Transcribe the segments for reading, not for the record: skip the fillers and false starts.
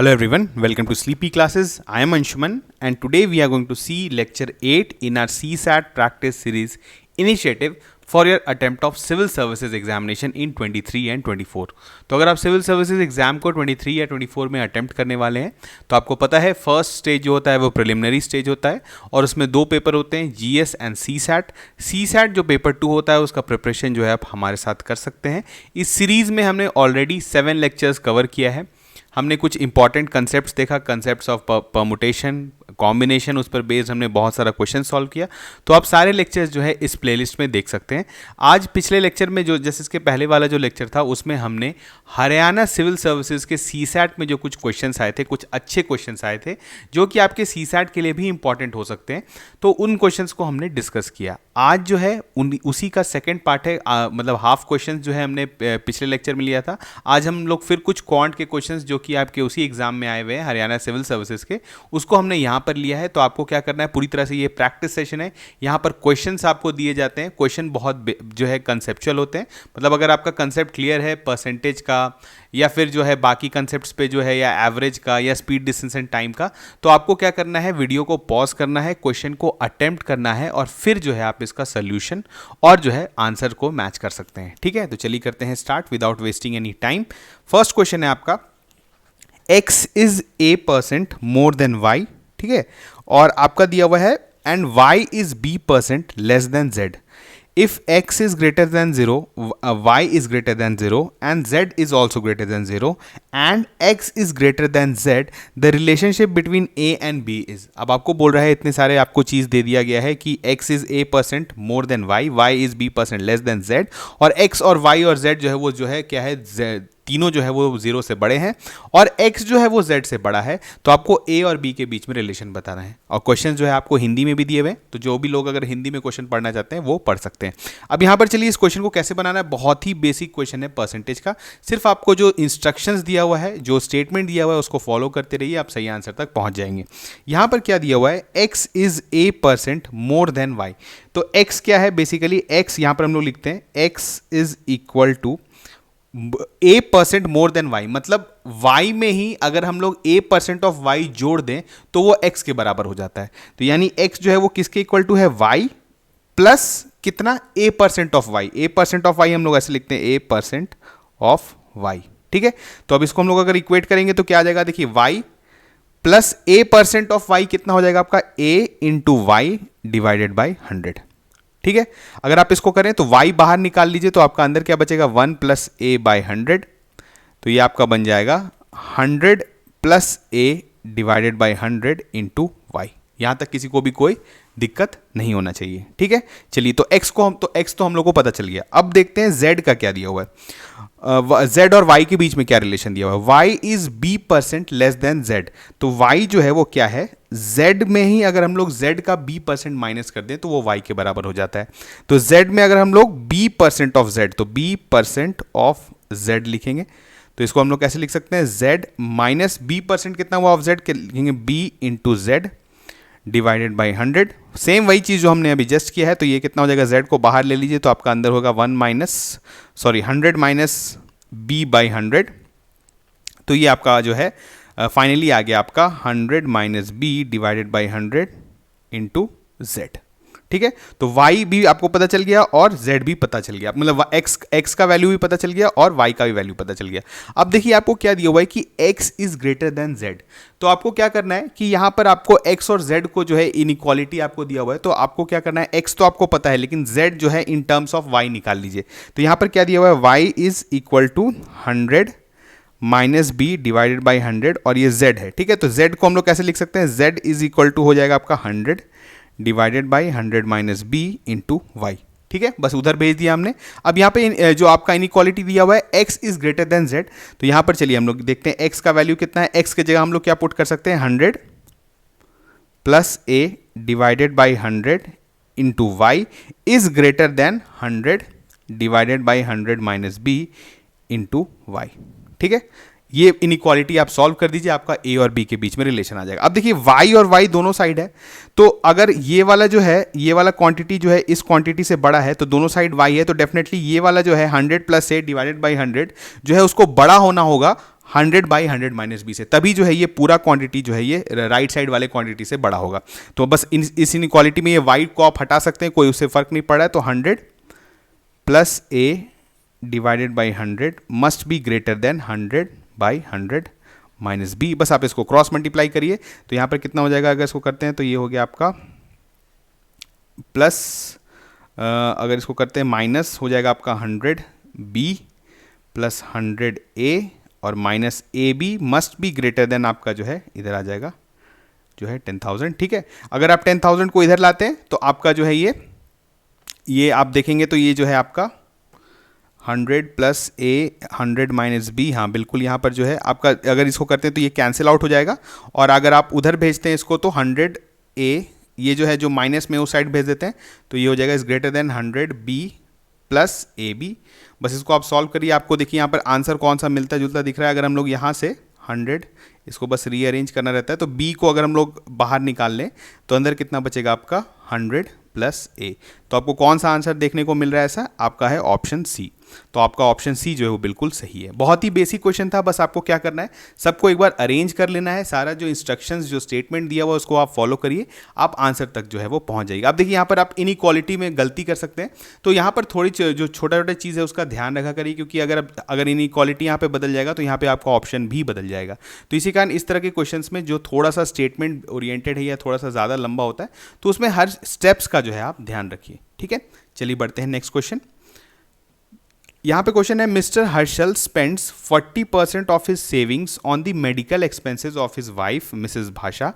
Hello everyone, welcome to Sleepy Classes. I am Anshuman and today we are going to see lecture 8 in our CSAT practice series initiative for your attempt of civil services examination in 23 and 24. तो अगर आप civil services exam को 23 या 24 में attempt करने वाले हैं तो आपको पता है फर्स्ट स्टेज जो होता है वो प्रिलिमिनरी स्टेज होता है और उसमें दो पेपर होते हैं जीएस एंड सीसैट। सीसैट जो पेपर 2 होता है उसका प्रिपरेशन जो है आप हमारे साथ कर सकते हैं। इस सीरीज़ में हमने ऑलरेडी 7 लेक्चर्स कवर किया है। हमने कुछ इंपॉर्टेंट कंसेप्ट्स देखा, कंसेप्ट्स ऑफ परमुटेशन, कॉम्बिनेशन, उस पर बेस्ड हमने बहुत सारा क्वेश्चन सॉल्व किया। तो आप सारे लेक्चर्स जो है इस प्लेलिस्ट में देख सकते हैं। आज पिछले लेक्चर में जो जैसे इसके पहले वाला जो लेक्चर था उसमें हमने हरियाणा सिविल सर्विसेज के सीसैट में जो कुछ क्वेश्चंस आए थे, कुछ अच्छे क्वेश्चंस आए थे जो कि आपके सीसैट के लिए भी इंपॉर्टेंट हो सकते हैं, तो उन क्वेश्चंस को हमने डिस्कस किया। आज जो है उसी का सेकेंड पार्ट है, मतलब हाफ क्वेश्चन जो है हमने पिछले लेक्चर में लिया था। आज हम लोग फिर कुछ क्वांट के क्वेश्चंस जो कि आपके उसी एग्जाम में आए हुए हैं हरियाणा सिविल सर्विसेज के, उसको हमने यहाँ पर लिया है। तो आपको क्या करना है, पूरी तरह से ये प्रैक्टिस सेशन है। यहाँ पर क्वेश्चंस आपको दिए जाते हैं। क्वेश्चन बहुत जो है कंसेप्चुअल होते हैं, मतलब अगर आपका कंसेप्ट क्लियर है परसेंटेज का या फिर जो है बाकी कंसेप्ट्स पे जो है या एवरेज का या स्पीड, डिस्टेंस एंड टाइम का, तो आपको क्या करना है, वीडियो को पॉज करना है, क्वेश्चन को अटेम्प्ट करना है और फिर जो है आप इसका सोल्यूशन और जो है आंसर को मैच कर सकते हैं। ठीक है, तो चलिए करते हैं start without wasting any time. First question है आपका, x is a% more than y, ठीक है, और आपका दिया हुआ है and y is b% less than z। If x is greater than 0, y is greater than 0 and z is also greater than 0 and x is greater than z, the relationship between a and b is। अब आपको बोल रहा है, इतने सारे आपको चीज़ दे दिया गया है कि x is a% more than y, y is b% less than z और x और y और z जो है वो जो है क्या है, तीनों जो है वो 0 से बड़े हैं और x जो है वो z से बड़ा है। तो आपको a और b के बीच में रिलेशन बताना है और क्वेश्चन जो है आपको हिंदी में भी दिए हुए हैं, तो जो भी लोग अगर हिंदी में क्वेश्चन पढ़ना चाहते हैं वो पढ़ सकते हैं। अब यहाँ पर चलिए इस क्वेश्चन को कैसे बनाना है। बहुत ही बेसिक क्वेश्चन है परसेंटेज का। सिर्फ आपको जो इंस्ट्रक्शंस दिया हुआ है, जो स्टेटमेंट दिया हुआ है उसको फॉलो करते रहिए, आप सही आंसर तक पहुँच जाएंगे। यहाँ पर क्या दिया हुआ है, x is a% more than y। तो x क्या है, बेसिकली x यहाँ पर हम लोग लिखते हैं x is equal to a% more than y, मतलब y में ही अगर हम लोग a% ऑफ y जोड़ दें तो वो x के बराबर हो जाता है। तो यानी x जो है वो किसके इक्वल टू है, y प्लस कितना, a% of y। a% of y हम लोग ऐसे लिखते हैं a% ऑफ y, ठीक है। तो अब इसको हम लोग अगर इक्वेट करेंगे तो क्या आ जाएगा, देखिए y plus a% of y कितना हो जाएगा आपका, a into y divided by 100, ठीक है। अगर आप इसको करें तो y बाहर निकाल लीजिए तो आपका अंदर क्या बचेगा, 1 प्लस a बाई 100, तो ये आपका बन जाएगा 100 plus a divided by 100 into y. यहाँ तक किसी को भी कोई दिक्कत नहीं होना चाहिए, ठीक है। चलिए तो x तो हम लोग को पता चल गया। अब देखते हैं z का क्या दिया हुआ है। z और y के बीच में क्या रिलेशन दिया हुआ है, y is b% less than z। तो y जो है वो क्या है, z में ही अगर हम लोग z का b% माइनस कर दें तो वो y के बराबर हो जाता है। तो z में अगर हम लोग b% ऑफ z, तो b% ऑफ z लिखेंगे। तो इसको हम लोग कैसे लिख सकते हैं, z माइनस b% कितना हुआ ऑफ z, लिखेंगे b into z divided by 100। Same वही चीज़ जो हमने अभी जस्ट किया है। तो ये कितना हो जाएगा, z को बाहर ले लीजिए तो आपका अंदर होगा 100 माइनस b बाई 100। तो ये आपका जो है फाइनली आ गया आपका 100 minus b divided by 100 into z, ठीक है। तो y भी आपको पता चल गया और z भी पता चल गया, मतलब x का वैल्यू भी पता चल गया और y का भी वैल्यू पता चल गया। अब देखिए आपको क्या दिया हुआ है कि x is greater then z। तो आपको क्या करना है कि यहाँ पर आपको x और z को जो है इनइक्वालिटी आपको दिया हुआ है, तो आपको क्या करना है, x तो आपको पता है लेकिन z जो है इन टर्म्स ऑफ y निकाल लीजिए। तो यहाँ पर क्या दिया हुआ है, y is equal to 100 minus b divided by 100 और ये z है, ठीक है। तो z को हम लोग कैसे लिख सकते हैं, z इज इक्वल टू हो जाएगा आपका 100 divided by 100 minus b into y, ठीक है। बस उधर भेज दिया हमने। अब यहाँ पे जो आपका इनइक्वालिटी दिया हुआ है x is greater then z, तो यहाँ पर चलिए हम लोग देखते हैं x का वैल्यू कितना है। x के जगह हम लोग क्या पुट कर सकते हैं, 100 plus a divided by 100 into y is greater than 100 divided by 100 minus b into y, ठीक है। ये इनइक्वालिटी आप सॉल्व कर दीजिए, आपका a और b के बीच में रिलेशन आ जाएगा। अब देखिए y और y दोनों साइड है, तो अगर ये वाला जो है, ये वाला क्वांटिटी जो है इस क्वांटिटी से बड़ा है तो दोनों साइड y है, तो डेफिनेटली ये वाला जो है 100 प्लस a डिवाइडेड बाई 100 जो है उसको बड़ा होना होगा 100/100 माइनस बी से, तभी जो है ये पूरा क्वांटिटी जो है ये राइट साइड वाले क्वांटिटी से बड़ा होगा। तो बस इस इनइक्वालिटी में ये वाइट को आप हटा सकते हैं, कोई उससे फर्क नहीं पड़ रहा है। तो 100 plus a divided by 100 must be greater than 100/100 minus b. बस आप इसको क्रॉस मल्टीप्लाई करिए तो यहाँ पर कितना हो जाएगा, अगर इसको करते हैं तो ये हो गया आपका प्लस, अगर इसको करते हैं माइनस हो जाएगा आपका 100b प्लस 100a और minus a b must be greater than आपका जो है इधर आ जाएगा जो है 10,000। ठीक है, अगर आप 10,000 को इधर लाते हैं तो आपका जो है ये आप देखेंगे तो ये जो है आपका 100 प्लस ए 100 माइनस बी, हाँ बिल्कुल यहाँ पर जो है आपका, अगर इसको करते हैं तो ये कैंसिल आउट हो जाएगा। और अगर आप उधर भेजते हैं इसको तो 100 ए, ये जो है जो माइनस में उस साइड भेज देते हैं तो ये हो जाएगा is greater than 100 b plus a b. बस इसको आप सॉल्व करिए, आपको देखिए यहाँ पर आंसर कौन सा मिलता जुलता दिख रहा है। अगर हम लोग यहाँ से 100 इसको बस रीअरेंज करना रहता है तो b को अगर हम लोग बाहर निकाल लें तो अंदर कितना बचेगा आपका 100 प्लस ए। तो आपको कौन सा आंसर देखने को मिल रहा है ऐसा, आपका है ऑप्शन सी। तो आपका ऑप्शन सी जो है वो बिल्कुल सही है। बहुत ही बेसिक क्वेश्चन था, बस आपको क्या करना है, सबको एक बार अरेंज कर लेना है, सारा जो इंस्ट्रक्शंस जो स्टेटमेंट दिया हुआ उसको आप फॉलो करिए, आप आंसर तक जो है वो पहुंच जाएगा। अब देखिए यहाँ पर आप इनइक्वालिटी में गलती कर सकते हैं, तो यहाँ पर थोड़ी जो छोटा छोटा चीज़ है उसका ध्यान रखा करिए, क्योंकि अगर इनइक्वालिटी यहाँ पे बदल जाएगा तो यहाँ पे आपका ऑप्शन भी बदल जाएगा। तो इसी कारण इस तरह के क्वेश्चन में जो थोड़ा सा स्टेटमेंट ओरिएंटेड है या थोड़ा सा ज़्यादा लंबा होता है तो उसमें हर स्टेप्स का जो है आप ध्यान रखिए। ठीक है, चलिए बढ़ते हैं नेक्स्ट क्वेश्चन। यहाँ पे क्वेश्चन है, Mr Harshal spends 40% of his savings on the medical expenses of his wife Mrs Bhasha.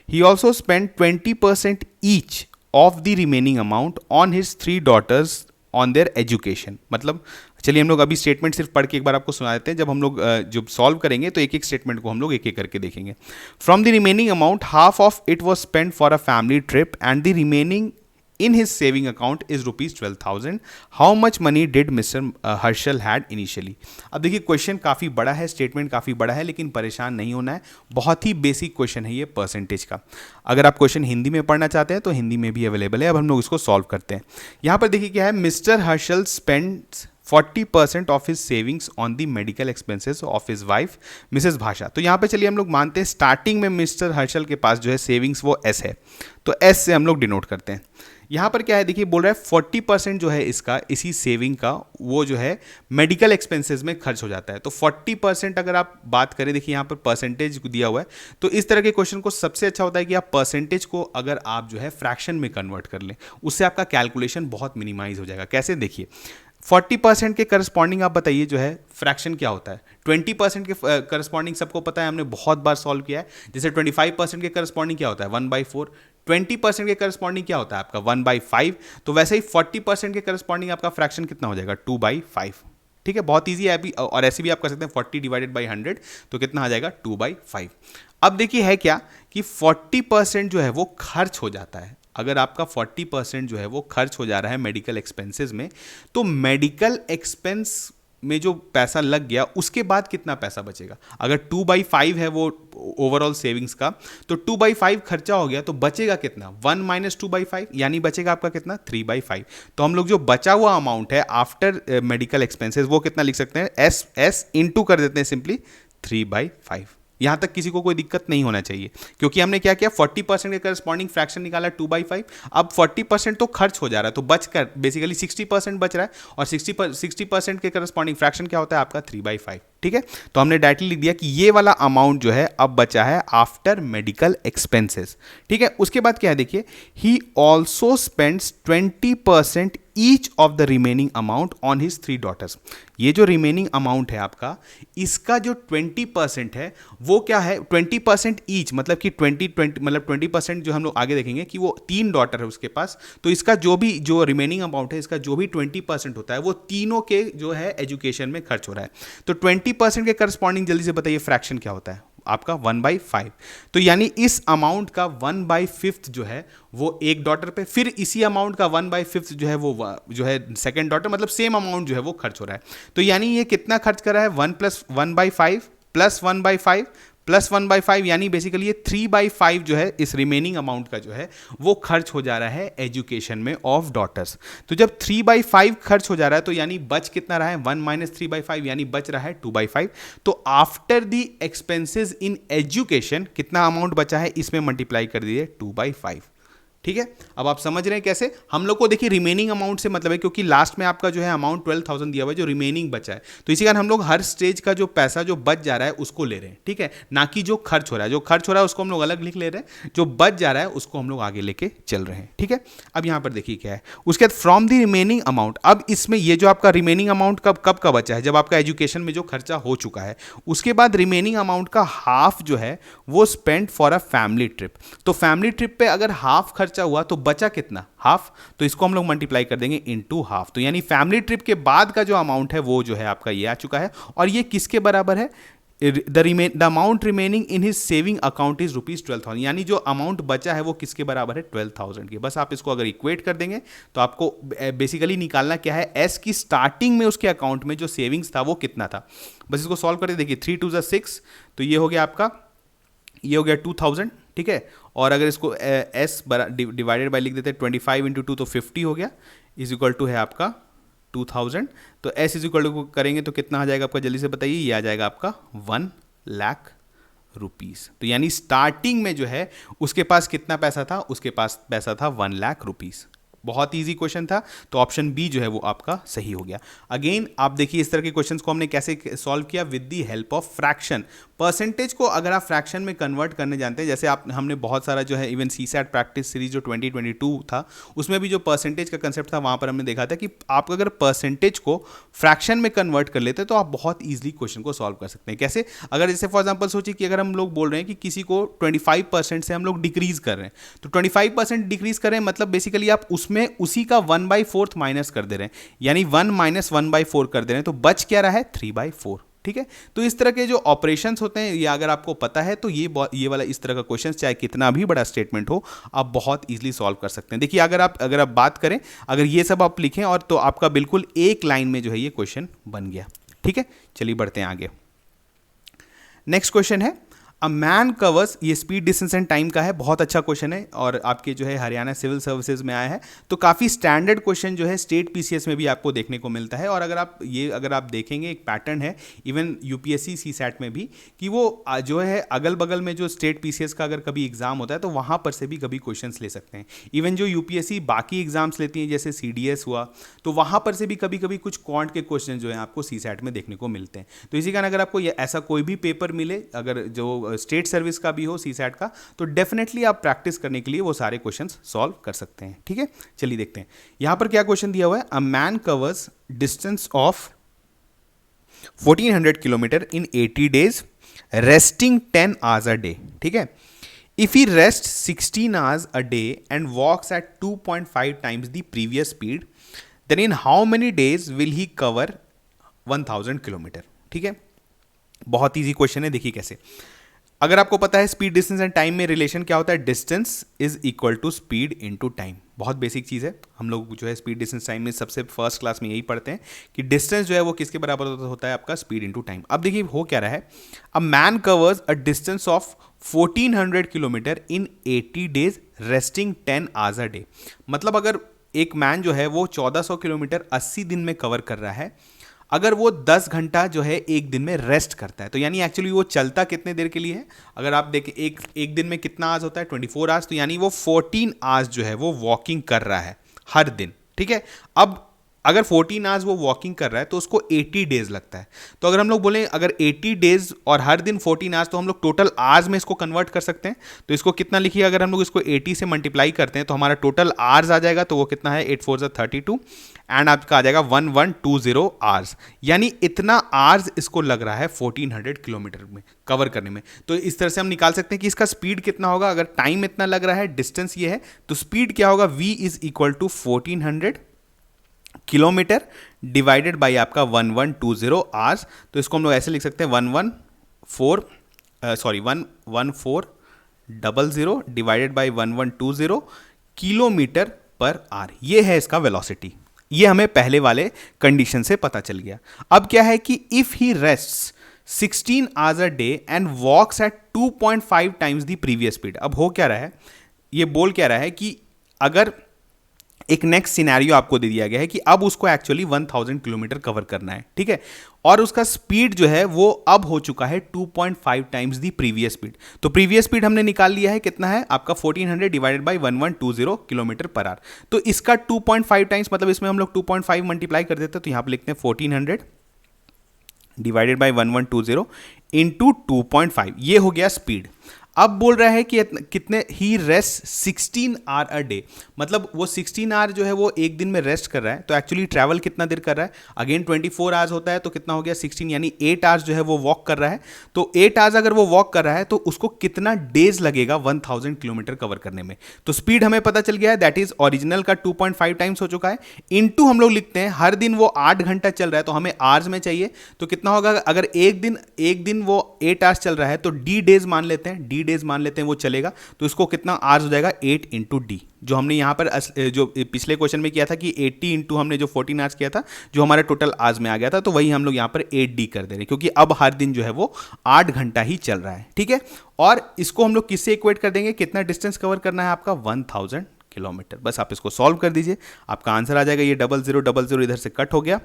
He also spend 20% each of the remaining amount on his 3 daughters on their education. मतलब चलिए हम लोग अभी स्टेटमेंट सिर्फ पढ़ के एक बार आपको सुना देते हैं, जब हम लोग जब सॉल्व करेंगे तो एक एक स्टेटमेंट को हम लोग एक एक करके देखेंगे। From the remaining amount half of it was spend for a family trip and the remaining in his saving account is rupees 12,000. How much money did Mr. Harshal had initially? अब देखिए question काफ़ी बड़ा है, statement काफ़ी बड़ा है, लेकिन परेशान नहीं होना है, बहुत ही बेसिक क्वेश्चन है ये परसेंटेज का। अगर आप क्वेश्चन हिंदी में पढ़ना चाहते हैं तो हिंदी में भी अवेलेबल है। अब हम लोग इसको सॉल्व करते हैं। यहाँ पर देखिए क्या है, Mr Harshal spends 40% of his savings on the medical expenses of his wife Mrs भाषा। तो यहाँ पे चलिए हम लोग मानते हैं स्टार्टिंग में मिस्टर हर्षल के पास जो है सेविंग्स वो एस है, तो एस से हम लोग डिनोट करते हैं। यहाँ पर क्या है देखिए, बोल रहा है 40% जो है इसका, इसी सेविंग का वो जो है मेडिकल एक्सपेंसेस में खर्च हो जाता है। तो 40% अगर आप बात करें, देखिए यहाँ पर परसेंटेज दिया हुआ है, तो इस तरह के क्वेश्चन को सबसे अच्छा होता है कि आप परसेंटेज को अगर आप जो है फ्रैक्शन में कन्वर्ट कर लें, उससे आपका कैलकुलेशन बहुत मिनिमाइज हो जाएगा। कैसे, देखिए 40% के करस्पॉन्डिंग आप बताइए जो है फ्रैक्शन क्या होता है। 20% के करस्पॉन्डिंग सबको पता है, हमने बहुत बार सॉल्व किया है। जैसे 25% के करस्पॉन्डिंग क्या होता है, 1/4। 20% के करस्पॉन्डिंग क्या होता है आपका 1/5। तो वैसे ही 40% के करस्पॉन्डिंग आपका फ्रैक्शन कितना हो जाएगा 2/5। ठीक है, बहुत ईजी है अभी, और ऐसे भी आप कर सकते हैं 40 डिवाइडेड बाई 100 तो कितना आ जाएगा 2/5। अब देखिए है क्या कि 40% जो है वो खर्च हो जाता है। अगर आपका 40% जो है वो खर्च हो जा रहा है मेडिकल एक्सपेंसेस में, तो मेडिकल एक्सपेंस में जो पैसा लग गया उसके बाद कितना पैसा बचेगा। अगर 2/5 है वो ओवरऑल सेविंग्स का, तो 2/5 खर्चा हो गया तो बचेगा कितना 1 माइनस 2/5, यानी बचेगा आपका कितना 3/5। तो हम लोग जो बचा हुआ अमाउंट है आफ्टर मेडिकल एक्सपेंसेस वो कितना लिख सकते हैं, एस इंटू कर देते हैं सिंपली 3/5। यहां तक किसी को कोई दिक्कत नहीं होना चाहिए, क्योंकि हमने क्या किया 40% के करस्पॉन्डिंग फ्रैक्शन निकाला 2/5। अब 40% तो खर्च हो जा रहा है, तो बचकर बेसिकली 60% बच रहा है, और 60% के करस्पॉन्डिंग फ्रैक्शन क्या होता है आपका 3/5। ठीक है, तो हमने डायरेक्टली लिख दिया कि ये वाला अमाउंट जो है अब बचा है आफ्टर मेडिकल एक्सपेंसेस। ठीक है, उसके बाद क्या है देखिए, he also spends 20% each of the remaining amount on his 3 daughters। ये जो रिमेनिंग अमाउंट है आपका, इसका जो 20% है वो क्या है 20% ईच, मतलब कि 20 मतलब 20% जो हम लोग आगे देखेंगे कि वो 3 डॉटर है उसके पास, तो इसका जो रिमेनिंग अमाउंट है, इसका जो भी 20% होता है वो तीनों के जो है एजुकेशन में खर्च हो रहा है। तो 20% के करस्पॉन्डिंग जल्दी से बताइए फ्रैक्शन क्या होता है आपका 1/5। तो यानी इस अमाउंट का 1/5 जो है वो एक डॉटर पे, फिर इसी अमाउंट का 1/5 जो है वो जो है सेकंड डॉटर, मतलब सेम अमाउंट जो है वो खर्च हो रहा है। तो यानी ये कितना खर्च कर रहा है 1 + 1/5 + 1/5 प्लस 1/5 यानी बेसिकली ये 3/5 जो है इस रिमेनिंग अमाउंट का जो है वो खर्च हो जा रहा है एजुकेशन में ऑफ डॉटर्स। तो जब 3/5 खर्च हो जा रहा है तो यानी बच कितना रहा है, 1 माइनस 3/5 यानी बच रहा है 2/5। तो after the expenses in education कितना अमाउंट बचा है, इसमें मल्टीप्लाई कर दीजिए 2/5। ठीक है, अब आप समझ रहे हैं कैसे। हम लोग को देखिए रिमेनिंग अमाउंट से मतलब है, क्योंकि लास्ट में आपका जो है अमाउंट 12,000 दिया हुआ है, जो रिमेनिंग बचा है, तो इसी कारण हम लोग हर स्टेज का जो पैसा जो बच जा रहा है उसको ले रहे हैं। ठीक है, ना कि जो खर्च हो रहा है। जो खर्च हो रहा है उसको हम लोग अलग लिख ले रहे हैं, जो बच जा रहा है उसको हम लोग आगे लेके चल रहे हैं। ठीक है, अब यहां पर देखिए क्या है, उसके बाद फ्रॉम द रिमेनिंग अमाउंट। अब इसमें ये जो आपका रिमेनिंग अमाउंट कब कब का बचा है, जब आपका एजुकेशन में जो खर्चा हो चुका है, उसके बाद रिमेनिंग अमाउंट का हाफ जो है वो spend for a family trip. तो फैमिली ट्रिप पे अगर हाफ खर्चा हुआ तो बचा कितना, हाफ। तो इसको हम लोग मल्टीप्लाई कर देंगे इनटू हाफ। तो यानी फैमिली ट्रिप के बाद का जो अमाउंट है वो जो है आपका ये आ चुका है। और ये किसके बराबर है, the amount remaining in his saving account is ₹12,000। यानी जो अमाउंट बचा है वो किसके बराबर है, 12,000 के। बस आप इसको अगर इक्वेट कर देंगे तो आपको बेसिकली निकालना क्या है, एस की स्टार्टिंग में उसके अकाउंट में जो सेविंग्स था वो कितना था। बस इसको सॉल्व करके देखिए, 3 2 6, तो ये हो गया आपका, ये हो गया 2000। ठीक है, और अगर इसको एस डिवाइडेड बाय लिख देते हैं 25 इंटू 2 तो 50 हो गया, इज इक्वल टू है आपका 2000। तो एस इज इक्वल टू करेंगे तो कितना आ जाएगा आपका, जल्दी से बताइए। ये आ जाएगा आपका 1,00,000 रुपीज़। तो यानी स्टार्टिंग में जो है उसके पास कितना पैसा था, उसके पास पैसा था 1,00,000 रुपीज़। बहुत इजी क्वेश्चन था, तो ऑप्शन बी जो है वो आपका सही हो गया। अगेन आप देखिए इस तरह के क्वेश्चंस को हमने कैसे सॉल्व किया, with the help of fraction. Percentage को अगर आप फ्रैक्शन में कन्वर्ट करने जानते हैं, जैसे आप हमने बहुत सारा जो है इवन सीसैट प्रैक्टिस सीरीज जो 2022 था उसमें भी जो परसेंटेज का कंसेप्ट था वहाँ पर हमने देखा था कि आप अगर परसेंटेज को फ्रैक्शन में कन्वर्ट कर लेते तो आप बहुत ईजिली क्वेश्चन को सॉल्व कर सकते हैं। कैसे, अगर जैसे फॉर एग्जाम्पल सोचिए कि अगर हम लोग बोल रहे हैं कि किसी को 25% से हम लोग डिक्रीज कर रहे हैं, तो 25% डिक्रीज कर रहे हैं मतलब बेसिकली आप उसमें उसी का 1/4 माइनस कर दे रहे हैं, यानी 1 माइनस 1/4 कर दे रहे हैं, तो बच क्या रहा है 3/4। ठीक है, तो इस तरह के जो ऑपरेशंस होते हैं ये अगर आपको पता है तो ये वाला इस तरह का क्वेश्चन चाहे कितना भी बड़ा स्टेटमेंट हो आप बहुत इजीली सॉल्व कर सकते हैं। देखिए अगर आप बात करें, अगर ये सब आप लिखें और तो आपका बिल्कुल एक लाइन में जो है ये क्वेश्चन बन गया। ठीक है, चलिए बढ़ते हैं आगे। नेक्स्ट क्वेश्चन है, अ मैन कवर्स, ये स्पीड डिस्टेंस एंड टाइम का है, बहुत अच्छा क्वेश्चन है और आपके जो है हरियाणा सिविल सर्विसेज में आया है। तो काफ़ी स्टैंडर्ड क्वेश्चन जो है स्टेट पीसीएस में भी आपको देखने को मिलता है। और अगर आप देखेंगे एक पैटर्न है इवन यूपीएससी सीसैट में भी, कि वो जो है अगल बगल में जो स्टेट पीसीएस का अगर कभी एग्जाम होता है तो वहाँ पर से भी कभी क्वेश्चन ले सकते हैं। इवन जो यूपीएससी बाकी एग्जाम्स लेती हैं जैसे सीडीएस हुआ, तो वहाँ पर से भी कभी कभी कुछ क्वांट के क्वेश्चन जो है आपको सीसैट में देखने को मिलते हैं। तो इसी कारण अगर आपको ऐसा कोई भी पेपर मिले, अगर जो स्टेट सर्विस का भी हो सीसैट का, तो डेफिनेटली आप प्रैक्टिस करने के लिए वो सारे क्वेश्चंस सॉल्व कर सकते हैं। ठीक है, चलिए देखते हैं यहां पर क्या क्वेश्चन दिया हुआ है। A man covers distance of 1400 kilometre in 80 days resting 10 hours a day. ठीक है, if he rest 16 hours a day and walks at 2.5 times the previous speed, then in how many days will he cover 1000 kilometre. ठीक है, बहुत easy question है, देखिए कैसे। अगर आपको पता है स्पीड डिस्टेंस एंड टाइम में रिलेशन क्या होता है, distance is equal to speed into time. बहुत बेसिक चीज़ है, हम लोग जो है स्पीड डिस्टेंस टाइम में सबसे फर्स्ट क्लास में यही पढ़ते हैं कि डिस्टेंस जो है वो किसके बराबर होता है, आपका स्पीड इनटू टाइम। अब देखिए हो क्या रहा है, a man covers a distance of 1400 kilometre in 80 days resting 10 hours a day. मतलब अगर एक मैन जो है वो 1400 किलोमीटर 80 दिन में कवर कर रहा है, अगर वो 10 घंटा जो है एक दिन में रेस्ट करता है, तो यानी एक्चुअली वो चलता कितने देर के लिए है। अगर आप देखें एक दिन में कितना आवर्स होता है, 24 आवर्स, तो यानी वो 14 आवर्स जो है वो वॉकिंग कर रहा है हर दिन। ठीक है, अब अगर 14 आवर्स वो वॉकिंग कर रहा है तो उसको 80 डेज लगता है। तो अगर हम लोग बोलें अगर 80 डेज और हर दिन 14 आवर्स, तो हम लोग टोटल आवर्स में इसको कन्वर्ट कर सकते हैं। तो इसको कितना लिखिए, अगर हम लोग इसको 80 से मल्टीप्लाई करते हैं तो हमारा टोटल आवर्स आ जाएगा, तो वो कितना है 8 4 32 एंड आपका आ जाएगा 1120 आवर्स। यानी इतना आवर्स इसको लग रहा है 1400 किलोमीटर में कवर करने में। तो इस तरह से हम निकाल सकते हैं कि इसका स्पीड कितना होगा। अगर टाइम इतना लग रहा है, डिस्टेंस ये है, तो स्पीड क्या होगा, v is equal to 1400 kilometre divided by आपका 1120 आवर्स। तो इसको हम लोग ऐसे लिख सकते हैं 1140 divided by 1120 kilometre per our. ये है इसका वेलोसिटी। ये हमें पहले वाले कंडीशन से पता चल गया। अब क्या है कि if he rests 16 hours a day and walks at 2.5 times the previous speed। अब हो क्या रहा है, ये बोल क्या रहा है कि अगर एक नेक्स्ट सिनेरियो आपको दे दिया गया है कि अब उसको एक्चुअली 1000 किलोमीटर कवर करना है, ठीक है, और उसका स्पीड जो है वो अब हो चुका है 2.5 टाइम्स दी प्रीवियस स्पीड। तो प्रीवियस स्पीड हमने निकाल लिया है, कितना है आपका 1400 divided by 1120 kilometre per our. तो इसका 2.5 टाइम्स मतलब इसमें हम लोग 2.5 मल्टीप्लाई कर देते हैं, तो यहां पर लिखते हैं 1400 डिवाइडेड बाई 1120 इंटू 2.5, ये हो गया स्पीड। अब बोल रहा है कि कितने ही रेस्ट 16 आवर अ डे, मतलब वो 16 आवर जो है वो एक दिन में रेस्ट कर रहा है। तो एक्चुअली ट्रैवल कितना देर कर रहा है, अगेन 24 आवर्स होता है, तो कितना हो गया 16, यानी 8 आवर्स जो है वो वॉक कर रहा है। तो 8 आवर्स अगर वो वॉक कर रहा है तो उसको कितना डेज लगेगा 1000 किलोमीटर कवर करने में। तो स्पीड हमें पता चल गया है, दैट इज ओरिजिनल का 2.5 टाइम्स हो चुका है, इनटू हम लोग लिखते हैं हर दिन वो 8 घंटा चल रहा है, तो हमें आवर्स में चाहिए। तो कितना होगा, अगर एक दिन वो 8 आवर्स चल रहा है तो डी डेज मान लेते हैं, डी डेज मान लेते हैं वो चलेगा, तो इसको कितना आवर्स हो जाएगा 8 इंटू डी, जो हमने यहां पर जो पिछले क्वेश्चन में किया था कि 80 इंटू हमने जो 14 आवर्स किया था, जो हमारा टोटल आवर्स में आ गया था, तो वही हम लोग यहां पर 8 डी कर दे रहे हैं, क्योंकि अब हर दिन जो है वो 8 घंटा ही चल रहा है, ठीक है। और इसको हम लोग किससे इक्वेट कर देंगे, कितना डिस्टेंस कवर करना है आपका 1000 किलोमीटर। बस आप इसको सॉल्व कर दीजिए, आपका आंसर आ जाएगा। ये 0000 इधर से कट हो गया,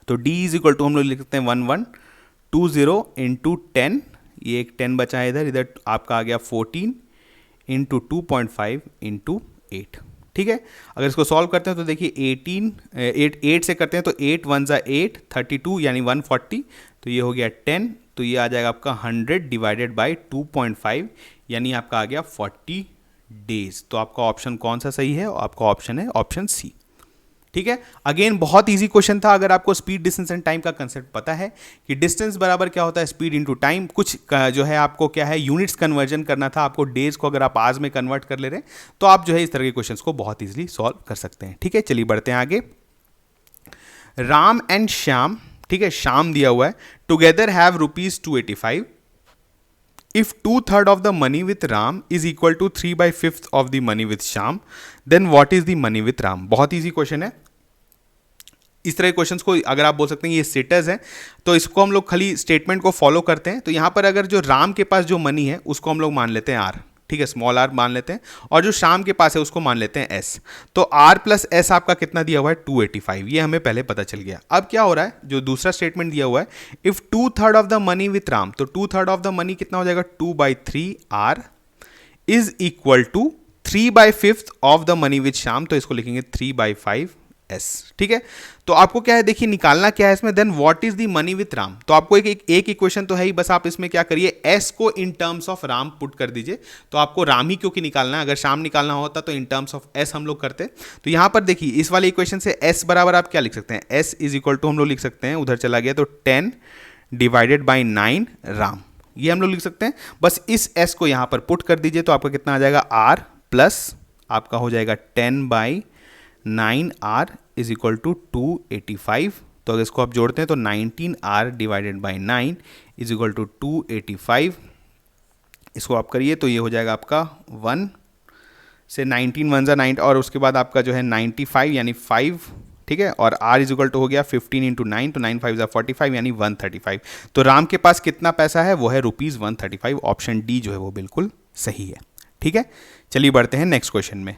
तो डी इज इक्वल टू हम लोग लिख सकते हैं 1120 इंटू 10, ये एक 10 बचा है इधर, इधर आपका आ गया 14 इंटू 2.5 इंटू 8, ठीक है। अगर इसको सॉल्व करते हैं तो देखिए 8 से करते हैं तो 8 1 जा 8, 32 यानी 140, तो ये हो गया 10, तो ये आ जाएगा आपका 100 डिवाइडेड बाई 2.5, यानी आपका आ गया 40 डेज। तो आपका ऑप्शन कौन सा सही है, आपका ऑप्शन है ऑप्शन सी, ठीक है। अगेन बहुत इजी क्वेश्चन था, अगर आपको स्पीड डिस्टेंस एंड टाइम का कंसेप्ट पता है कि डिस्टेंस बराबर क्या होता है स्पीड इनटू टाइम, कुछ जो है आपको क्या है यूनिट्स कन्वर्जन करना था, आपको डेज को अगर आप आवर्स में कन्वर्ट कर ले रहे हैं, तो आप जो है इस तरह के क्वेश्चंस को बहुत इजीली सॉल्व कर सकते हैं, ठीक है। चलिए बढ़ते हैं आगे। राम एंड श्याम, ठीक है, श्याम दिया हुआ है, together have ₹285। If 2/3 of the money with Ram is equal to 3/5 of the money with Shyam, then what is the money with Ram? बहुत इजी क्वेश्चन है। इस तरह के क्वेश्चंस को अगर आप बोल सकते हैं ये सेटर्स हैं, तो इसको हम लोग खाली स्टेटमेंट को फॉलो करते हैं। तो यहाँ पर अगर जो राम के पास जो मनी है उसको हम लोग मान लेते हैं आर, ठीक है, स्मॉल आर मान लेते हैं, और जो श्याम के पास है उसको मान लेते हैं एस। तो आर प्लस एस आपका कितना दिया हुआ है 285, ये हमें पहले पता चल गया। अब क्या हो रहा है, जो दूसरा स्टेटमेंट दिया हुआ है, if 2/3 of the money with Ram, तो 2/3 ऑफ द मनी कितना हो जाएगा 2/3 r is equal to 3/5 of the money with Shyam, तो इसको लिखेंगे 3/5 एस, ठीक है। तो आपको क्या है, देखिए निकालना क्या है इसमें, then what is the money with Ram. तो आपको एक इक्वेशन तो है ही, बस आप इसमें क्या करिए, एस को in terms of Ram put कर दीजिए। तो आपको राम ही क्योंकि निकालना है, अगर श्याम निकालना होता तो इन टर्म्स ऑफ एस हम लोग करते। तो यहां पर देखिए इस वाले इक्वेशन से एस बराबर आप क्या लिख सकते हैं, एस इज इक्वल टू हम लोग लिख सकते हैं, उधर चला गया तो 10 डिवाइडेड बाई 9 राम, ये हम लोग लिख सकते हैं। बस इस एस को यहां पर पुट कर दीजिए, तो आपका कितना आ जाएगा आर प्लस आपका हो जाएगा 10/9 आर इज इक्वल टू 285। तो अगर इसको आप जोड़ते हैं तो 19 r divided by 9 is equal to 285। इसको आप करिए तो ये हो जाएगा आपका 1 से 19 1 जा 9, और उसके बाद आपका जो है 95 यानी 5, ठीक है, और आर इज इक्वल टू हो गया 15 इंटू 9, तो 9 5 जा 45 यानी 135। तो राम के पास कितना पैसा है, वो है ₹135। ऑप्शन डी जो है वो बिल्कुल सही है, ठीक है। चलिए बढ़ते हैं नेक्स्ट क्वेश्चन में।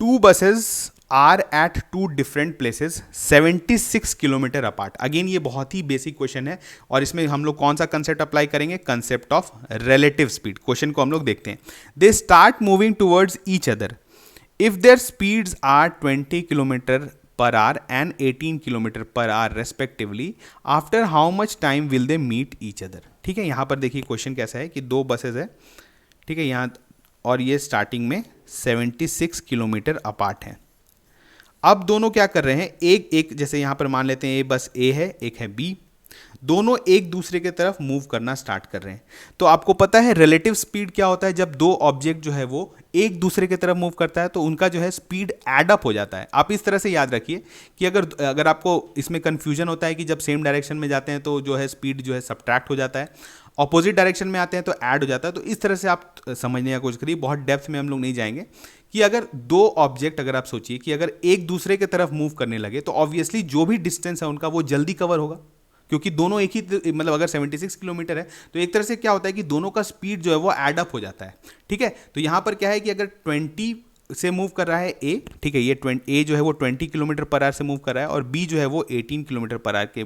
2 buses are at 2 different places 76 kilometre apart. Again ये बहुत ही बेसिक क्वेश्चन है, और इसमें हम लोग कौन सा कंसेप्ट अप्लाई करेंगे, concept of relative speed. Question को हम लोग देखते हैं। They start moving towards each other if their speeds are 20 kilometre per hour and 18 kilometre per hour respectively, after how much time will they meet each other. ठीक है, यहाँ पर देखिए क्वेश्चन कैसा है कि 2 बसेज है, ठीक है, यहाँ और ये स्टार्टिंग में 76 किलोमीटर अपार्ट हैं। अब दोनों क्या कर रहे हैं, एक जैसे यहाँ पर मान लेते हैं ये बस ए है, एक है बी, दोनों एक दूसरे के तरफ मूव करना स्टार्ट कर रहे हैं। तो आपको पता है रिलेटिव स्पीड क्या होता है, जब 2 ऑब्जेक्ट जो है वो एक दूसरे की तरफ मूव करता है तो उनका जो है स्पीड एड अप हो जाता है। आप इस तरह से याद रखिए कि अगर आपको इसमें कंफ्यूजन होता है कि जब सेम डायरेक्शन में जाते हैं तो जो है स्पीड जो है सब्ट्रैक्ट हो जाता है, ऑपोजिट डायरेक्शन में आते हैं तो ऐड हो जाता है। तो इस तरह से आप समझने की कोशिश करिए, बहुत डेप्थ में हम लोग नहीं जाएंगे, कि अगर 2 ऑब्जेक्ट अगर आप सोचिए कि अगर एक दूसरे की तरफ मूव करने लगे तो ऑब्वियसली जो भी डिस्टेंस है उनका वो जल्दी कवर होगा, क्योंकि दोनों एक ही मतलब अगर 76 किलोमीटर है तो एक तरह से क्या होता है कि दोनों का स्पीड जो है वो एड अप हो जाता है, ठीक है। तो यहाँ पर क्या है कि अगर 20 से मूव कर रहा है ए, ठीक है, ये ए जो है वो 20 किलोमीटर पर आवर से मूव कर रहा है और बी जो है वो 18 किलोमीटर पर आवर के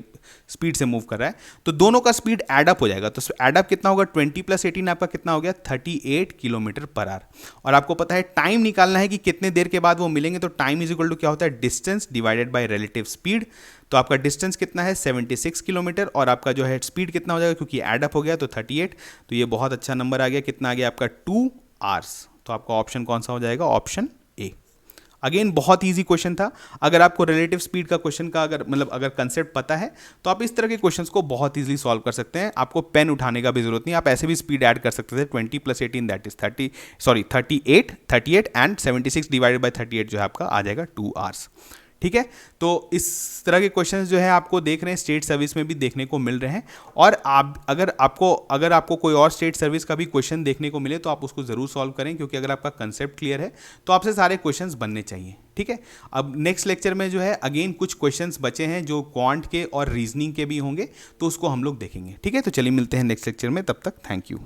स्पीड से मूव कर रहा है, तो दोनों का स्पीड एड अप हो जाएगा। तो एड अप कितना होगा, 20 + 18 आपका कितना हो गया, 38 किलोमीटर पर आवर। और आपको पता है टाइम निकालना है कि कितने देर के बाद वो मिलेंगे, तो टाइम इज इक्वल टू क्या होता है, distance divided by relative speed. तो आपका डिस्टेंस कितना है, 76 किलोमीटर, और आपका जो है स्पीड कितना हो जाएगा, क्योंकि एड अप हो गया तो 38। तो ये बहुत अच्छा नंबर आ गया, कितना आ गया आपका 2 आवर्स। तो आपका ऑप्शन कौन सा हो जाएगा, ऑप्शन ए। अगेन बहुत इजी क्वेश्चन था। अगर आपको रिलेटिव स्पीड का क्वेश्चन का अगर मतलब अगर कंसेप्ट पता है तो आप इस तरह के क्वेश्चंस को बहुत इजीली सॉल्व कर सकते हैं। आपको पेन उठाने का भी जरूरत नहीं, आप ऐसे भी स्पीड ऐड कर सकते थे। 20 + 18 that is 38 and 76 divided by 38 जो है आपका आ जाएगा 2 आवर्स, ठीक है। तो इस तरह के क्वेश्चंस जो है आपको देख रहे हैं स्टेट सर्विस में भी देखने को मिल रहे हैं। और आप अगर आपको कोई और स्टेट सर्विस का भी क्वेश्चन देखने को मिले तो आप उसको जरूर सॉल्व करें, क्योंकि अगर आपका कंसेप्ट क्लियर है तो आपसे सारे क्वेश्चंस बनने चाहिए, ठीक है। अब नेक्स्ट लेक्चर में जो है अगेन कुछ क्वेश्चंस बचे हैं जो क्वांट के और रीजनिंग के भी होंगे, तो उसको हम लोग देखेंगे, ठीक है। तो चलिए मिलते हैं नेक्स्ट लेक्चर में, तब तक थैंक यू।